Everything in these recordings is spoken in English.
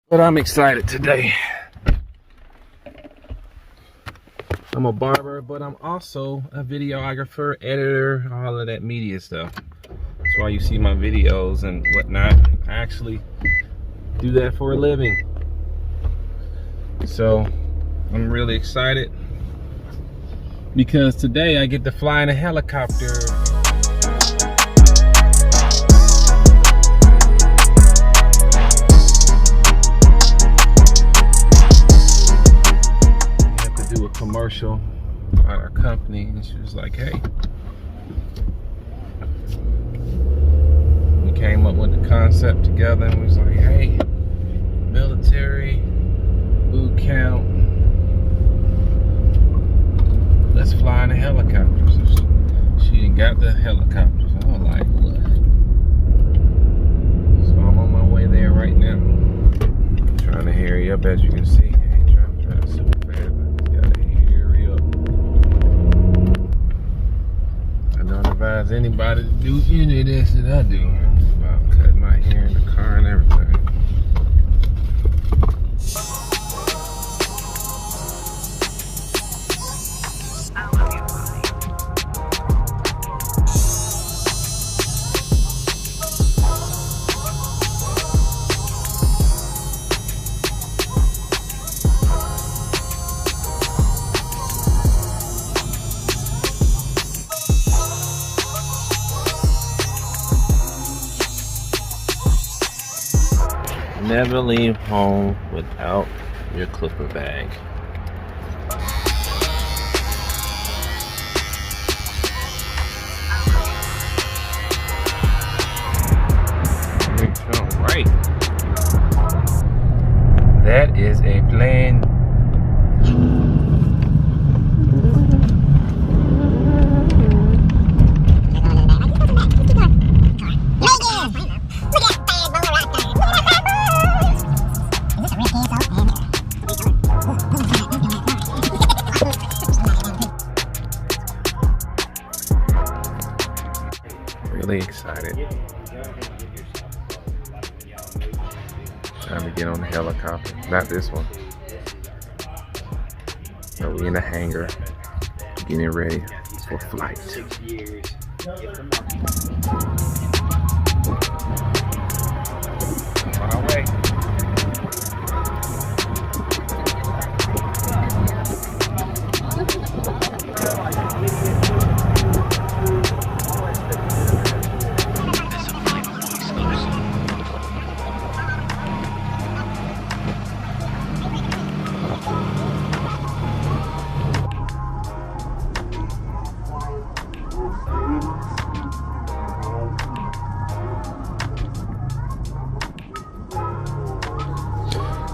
But I'm excited today. I'm a barber, but I'm also a videographer, editor, all of that media stuff. That's why you see my videos and whatnot. I actually do that for a living. So I'm really excited because today I get to fly in a helicopter. Commercial at our company, and she was like, hey, we came up with the concept together and we was like, hey, military boot camp, let's fly in a helicopter. So she got the helicopters. I was like, what? So I'm on my way there right now. I'm trying to hurry up, as you can see. I ain't trying to drive super fast. Advise anybody to do any of this that I do. I'm about cutting my hair in the car and everything. Never leave home without your clipper bag. Right. That is a plan. Really excited. Time to get on the helicopter. Not this one. No, we in the hangar, getting ready for flight. On our way.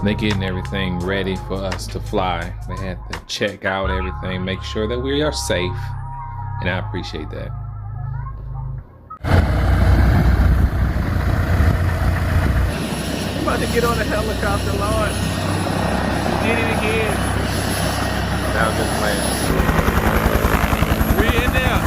They're getting everything ready for us to fly. They had to check out everything, make sure that we are safe, and I appreciate that. I'm about to get on a helicopter, Lord. We did it again. That was just playing. We're in there.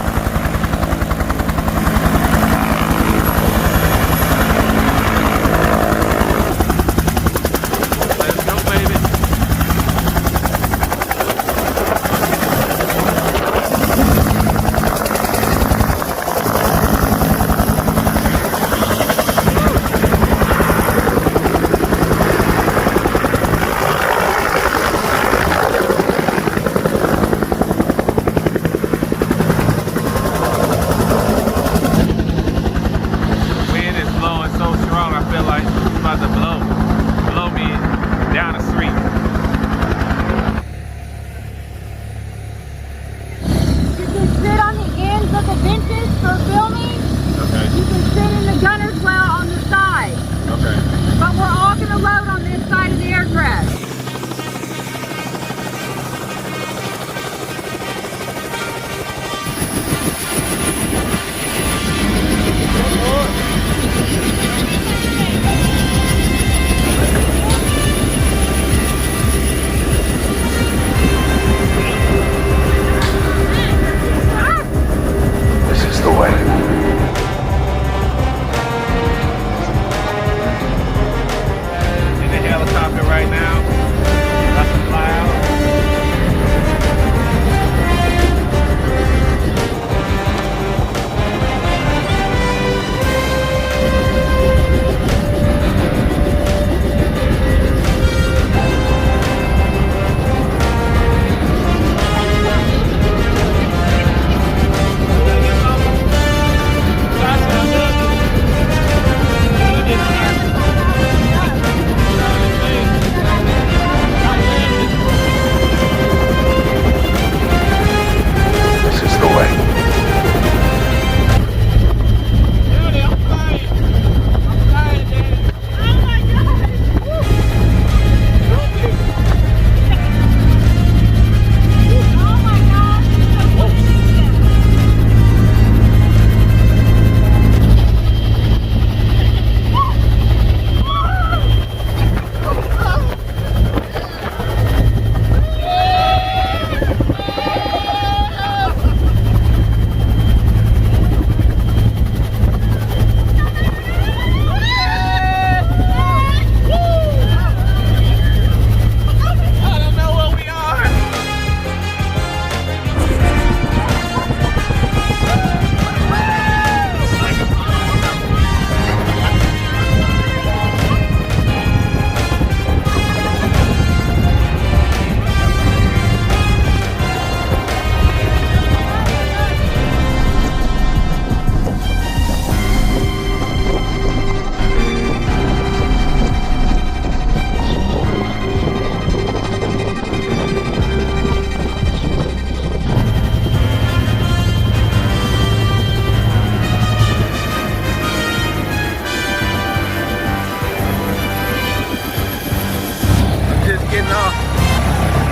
getting off.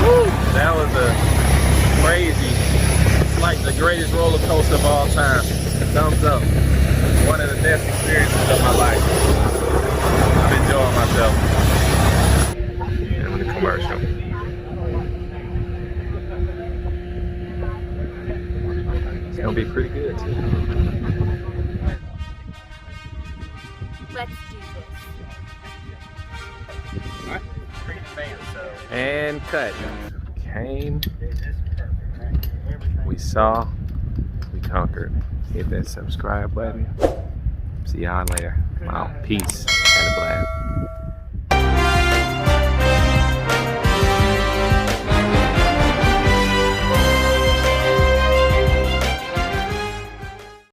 Woo, that was a crazy. It's like the greatest roller coaster of all time. Thumbs up. One of the best experiences of my life. I'm enjoying myself. And the commercial. It's gonna be pretty good too. Let's do this. And cut. Came. We saw. We conquered. Hit that subscribe button. See y'all later. Wow. Peace. Had a blast.